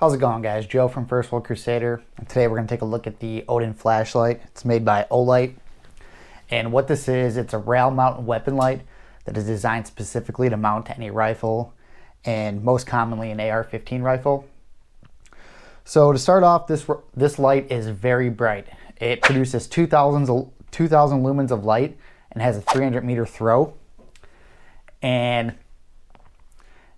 How's it going, guys? Joe from First World Crusader, and today we're going to take a look at the Odin Flashlight. It's made by Olight, and what this is, it's a rail mount weapon light that is designed specifically to mount to any rifle, and most commonly an AR-15 rifle. So to start off, this light is very bright. It produces 2,000 lumens of light and has a 300-meter throw, and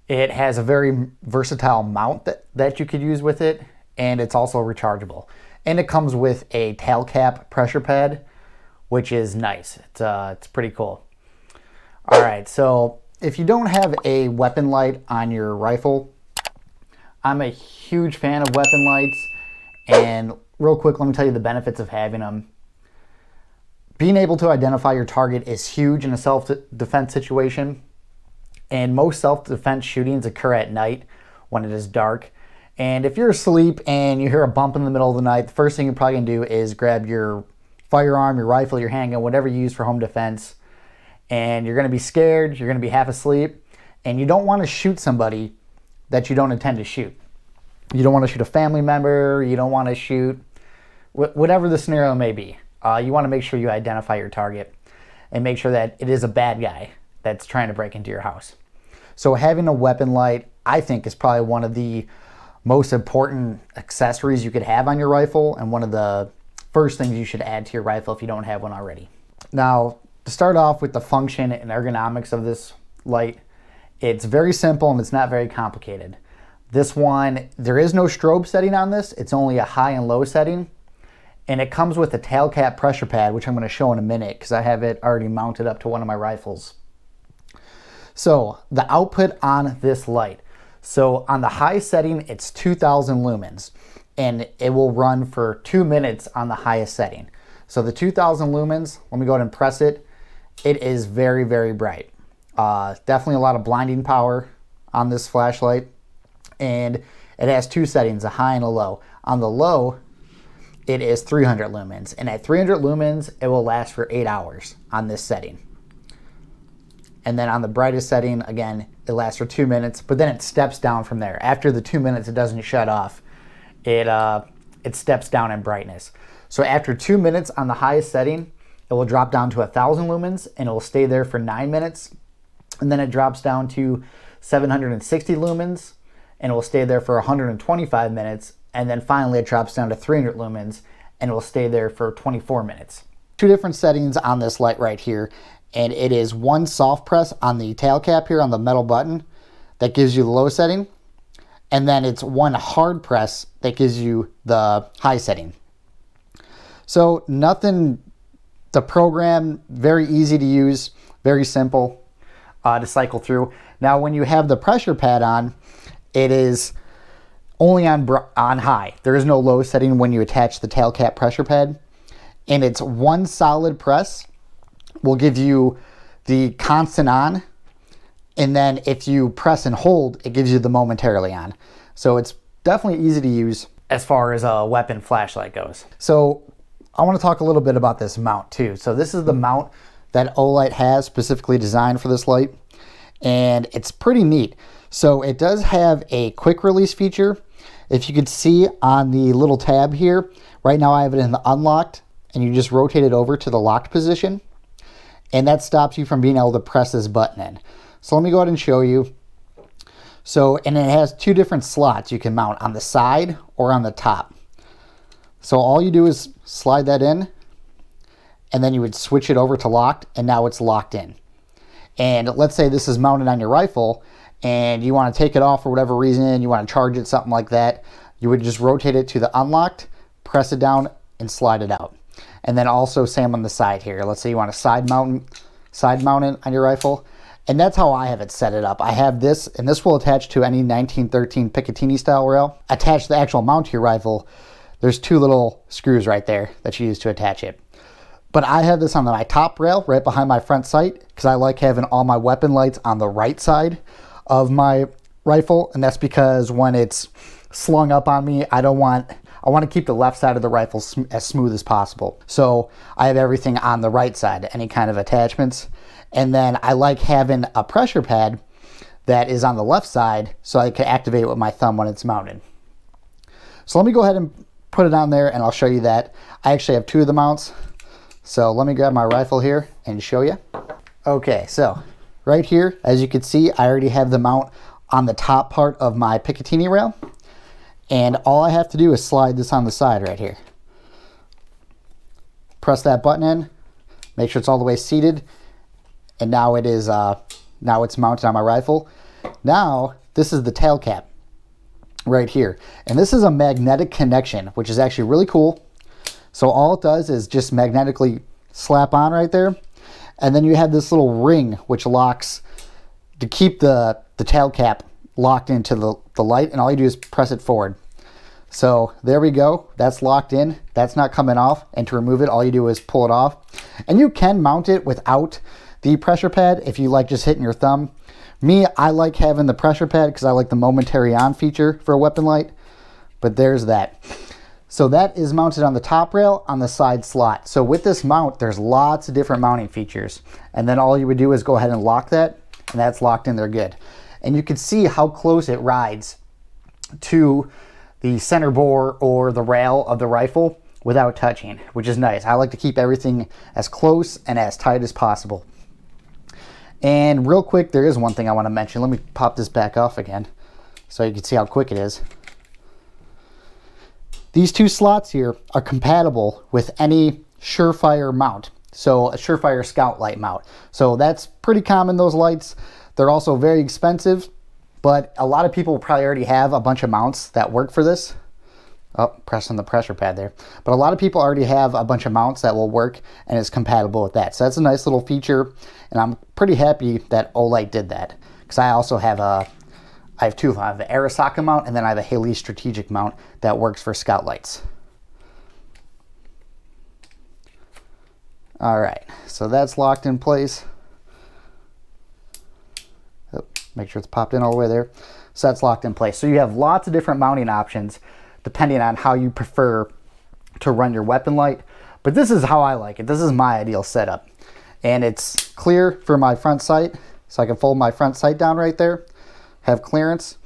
it has a very versatile mount that you could use with it, and it's also rechargeable. And it comes with a tail cap pressure pad, which is nice. It's pretty cool. All right, so if you don't have a weapon light on your rifle, I'm a huge fan of weapon lights, and real quick, let me tell you the benefits of having them. Being able to identify your target is huge in a self-defense situation. And most self-defense shootings occur at night when it is dark. And if you're asleep and you hear a bump in the middle of the night, the first thing you're probably going to do is grab your firearm, your rifle, your handgun, whatever you use for home defense. And you're going to be scared, you're going to be half asleep, and you don't want to shoot somebody that you don't intend to shoot. You don't want to shoot a family member, you don't want to shoot whatever the scenario may be. You want to make sure you identify your target and make sure that it is a bad guy that's trying to break into your house. So having a weapon light, I think, is probably one of the most important accessories you could have on your rifle, and one of the first things you should add to your rifle if you don't have one already. Now, to start off with the function and ergonomics of this light, it's very simple and it's not very complicated. This one, there is no strobe setting on this. It's only a high and low setting. And it comes with a tail cap pressure pad, which I'm going to show in a minute because I have it already mounted up to one of my rifles. So the output on this light. So on the high setting, it's 2,000 lumens, and it will run for 2 minutes on the highest setting. So the 2,000 lumens, let me go ahead and press it. It is very, very bright. Definitely a lot of blinding power on this flashlight. And it has two settings, a high and a low. On the low, it is 300 lumens. And at 300 lumens, it will last for 8 hours on this setting. And then on the brightest setting, again, it lasts for 2 minutes, but then it steps down from there. After the 2 minutes, it doesn't shut off. It steps down in brightness. So after 2 minutes on the highest setting, it will drop down to 1,000 lumens, and it will stay there for 9 minutes. And then it drops down to 760 lumens, and it will stay there for 125 minutes. And then finally, it drops down to 300 lumens, and it will stay there for 24 minutes. Two different settings on this light right here. And it is one soft press on the tail cap here on the metal button that gives you the low setting. And then it's one hard press that gives you the high setting. So nothing to program, very easy to use, very simple to cycle through. Now when you have the pressure pad on, it is only on high. There is no low setting when you attach the tail cap pressure pad. And it's one solid press will give you the constant on, and then if you press and hold, it gives you the momentarily on. So it's definitely easy to use as far as a weapon flashlight goes. So I want to talk a little bit about this mount too. So this is the mount that Olight has specifically designed for this light, and it's pretty neat. So it does have a quick release feature. If you could see on the little tab here, right now I have it in the unlocked, and you just rotate it over to the locked position. And that stops you from being able to press this button in. So let me go ahead and show you. So, and it has two different slots you can mount on the side or on the top. So all you do is slide that in, and then you would switch it over to locked, and now it's locked in. And let's say this is mounted on your rifle, and you want to take it off for whatever reason, you want to charge it, something like that, you would just rotate it to the unlocked, press it down, and slide it out. And then also same on the side here. Let's say you want to side mount it on your rifle. And that's how I have it set it up. I have this, and this will attach to any 1913 Picatinny style rail. Attach the actual mount to your rifle. There's two little screws right there that you use to attach it. But I have this on my top rail right behind my front sight because I like having all my weapon lights on the right side of my rifle. And that's because when it's slung up on me, I want to keep the left side of the rifle as smooth as possible. So I have everything on the right side, any kind of attachments. And then I like having a pressure pad that is on the left side so I can activate it with my thumb when it's mounted. So let me go ahead and put it on there and I'll show you that. I actually have two of the mounts. So let me grab my rifle here and show you. Okay, so right here, as you can see, I already have the mount on the top part of my Picatinny rail. And all I have to do is slide this on the side right here. Press that button in, make sure it's all the way seated. And now it is, now it's mounted on my rifle. Now, this is the tail cap right here. And this is a magnetic connection, which is actually really cool. So all it does is just magnetically slap on right there. And then you have this little ring which locks to keep the tail cap locked into the light. And all you do is press it forward. So there we go. That's locked in. That's not coming off. And to remove it, all you do is pull it off. And you can mount it without the pressure pad if you like just hitting your thumb. Me, I like having the pressure pad because I like the momentary on feature for a weapon light. But there's that. So that is mounted on the top rail on the side slot. So with this mount, there's lots of different mounting features. And then all you would do is go ahead and lock that, and that's locked in there good. And you can see how close it rides to the center bore or the rail of the rifle without touching, which is nice. I like to keep everything as close and as tight as possible. And real quick, there is one thing I want to mention. Let me pop this back off again so you can see how quick it is. These two slots here are compatible with any Surefire mount. So a Surefire Scout light mount. So that's pretty common, those lights. They're also very expensive, but a lot of people probably already have a bunch of mounts that work for this. Oh, pressing the pressure pad there. But a lot of people already have a bunch of mounts that will work and is compatible with that. So that's a nice little feature. And I'm pretty happy that Olight did that. Because I also have I have two. I have the Arasaka mount and then I have a Haley strategic mount that works for scout lights. All right, so that's locked in place. Oh, make sure it's popped in all the way there. So that's locked in place. So you have lots of different mounting options depending on how you prefer to run your weapon light. But this is how I like it. This is my ideal setup. And it's clear for my front sight. So I can fold my front sight down right there, have clearance.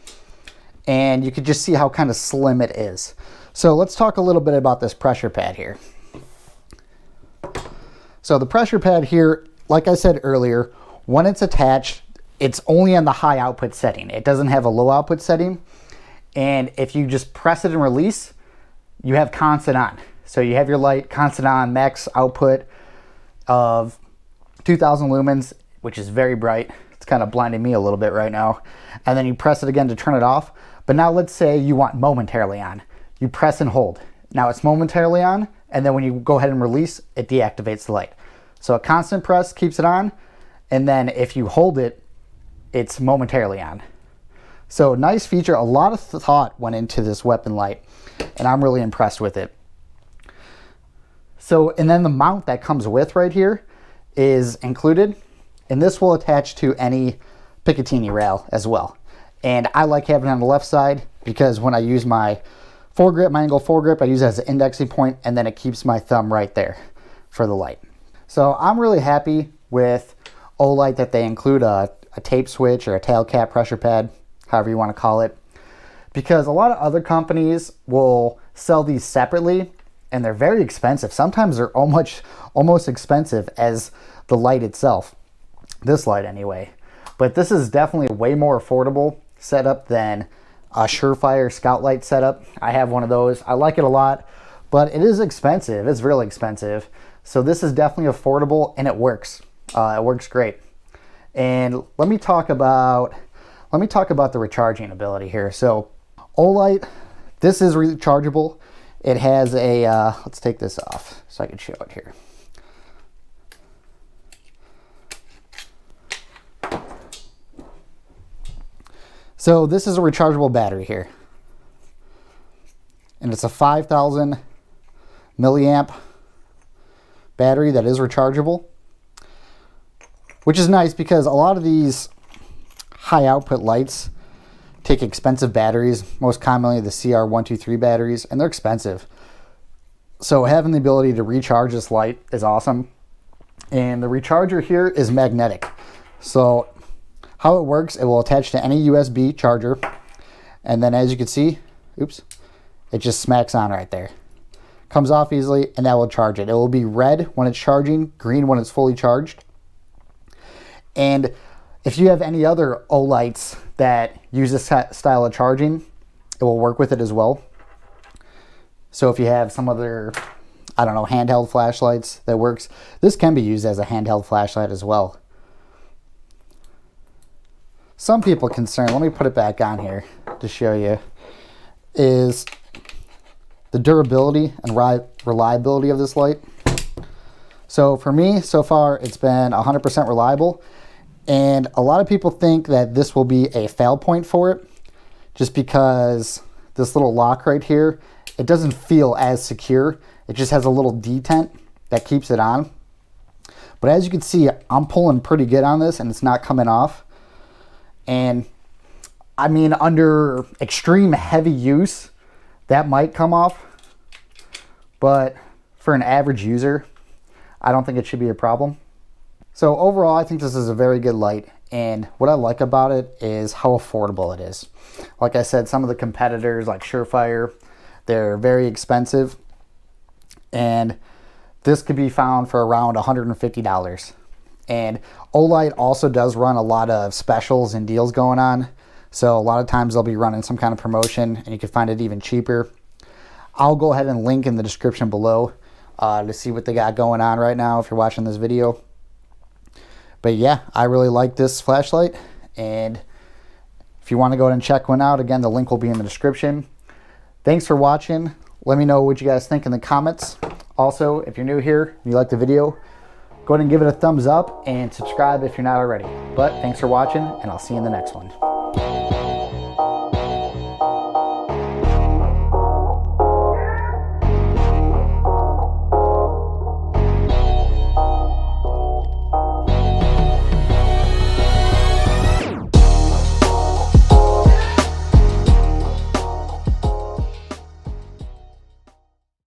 And you can just see how kind of slim it is. So let's talk a little bit about this pressure pad here. So the pressure pad here, like I said earlier, when it's attached, it's only on the high output setting. It doesn't have a low output setting. And if you just press it and release, you have constant on. So you have your light constant on, max output of 2000 lumens, which is very bright. It's kind of blinding me a little bit right now. And then you press it again to turn it off. But now let's say you want momentarily on. You press and hold. Now it's momentarily on, and then when you go ahead and release, it deactivates the light. So a constant press keeps it on, and then if you hold it, it's momentarily on. So nice feature. A lot of thought went into this weapon light, and I'm really impressed with it. So, and then the mount that comes with right here is included, and this will attach to any Picatinny rail as well. And I like having it on the left side because when I use my foregrip, my angle foregrip, I use it as an indexing point, and then it keeps my thumb right there for the light. So I'm really happy with Olight that they include a tape switch or a tail cap pressure pad, however you want to call it, because a lot of other companies will sell these separately and they're very expensive. Sometimes they're almost expensive as the light itself. This light anyway. But this is definitely a way more affordable setup than a Surefire Scout light setup. I have one of those. I like it a lot, but it is expensive. It's really expensive. So this is definitely affordable and it works. It works great. And let me talk about the recharging ability here. So Olight, this is rechargeable. It has a, let's take this off so I can show it here. So this is a rechargeable battery here. And it's a 5,000 milliamp battery that is rechargeable, which is nice because a lot of these high output lights take expensive batteries, most commonly the CR123 batteries, and they're expensive. So having the ability to recharge this light is awesome. And the recharger here is magnetic. So how it works, it will attach to any USB charger. And then as you can see, oops, it just smacks on right there. Comes off easily, and that will charge it. It will be red when it's charging, green when it's fully charged. And if you have any other Olights that use this style of charging, it will work with it as well. So if you have some other, I don't know, handheld flashlights that works, this can be used as a handheld flashlight as well. Some people concerned, let me put it back on here to show you, is the durability and reliability of this light. So for me, so far, it's been 100% reliable. And a lot of people think that this will be a fail point for it, just because this little lock right here, it doesn't feel as secure. It just has a little detent that keeps it on. But as you can see, I'm pulling pretty good on this and it's not coming off. And I mean, under extreme heavy use, that might come off. But for an average user, I don't think it should be a problem. So overall, I think this is a very good light. And what I like about it is how affordable it is. Like I said, some of the competitors like Surefire, they're very expensive. And this could be found for around $150. And Olight also does run a lot of specials and deals going on. So a lot of times they'll be running some kind of promotion and you can find it even cheaper. I'll go ahead and link in the description below to see what they got going on right now if you're watching this video. But yeah, I really like this flashlight. And if you want to go ahead and check one out, again, the link will be in the description. Thanks for watching. Let me know what you guys think in the comments. Also, if you're new here and you like the video, go ahead and give it a thumbs up and subscribe if you're not already. But thanks for watching, and I'll see you in the next one.